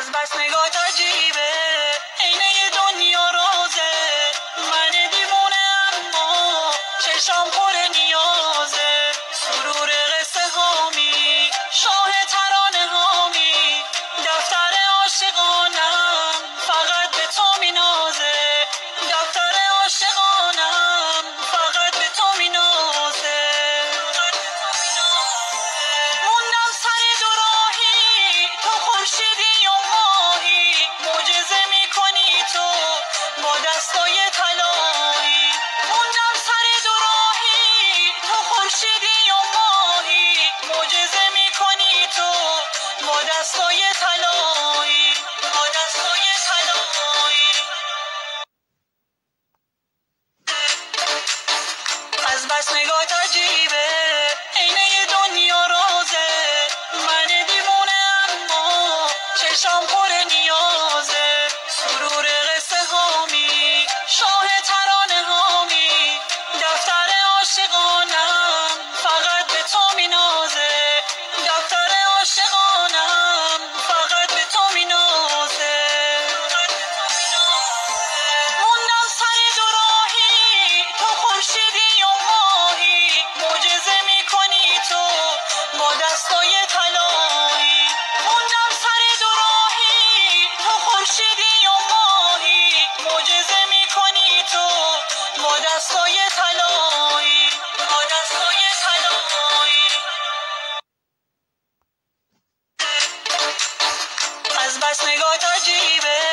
از بس نگاه عجیبه، عینه دنیا رازه، من دیوونه اما چشام پر نیازه، سرور قصه هامی، شاه ترانه هامی، دفتر عاشقانم فقط به تو مینازه، دفتر عاشقانم فقط به تو مینازه. موندم سر دوراهی، تو خورشیدی و ماهی، معجزه میکنی تو با دستای طلایی. موندم سر دوراهی، تو خورشیدی و ماهی، معجزه میکنی تو با دستای طلایی، با دستای طلایی. از بس نگاه عجیبه، عینه دنیا رازه، من دیوونه اما چشام پر نیازه، سرور قصه هامی، شاه ترانه هامی، دفتر عاشقانم فقط به تو مینازه، دفتر عاشقانم فقط به تو مینازه. موندم سر دوراهی، تو خورشیدی و ماهی، معجزه میکنی تو با دستای طلایی. موندم سر دوراهی، تو خورشیدی و ماهی، معجزه میکنی تو با دستای طلایی، با دستای طلایی. از بس نگاه عجیبه،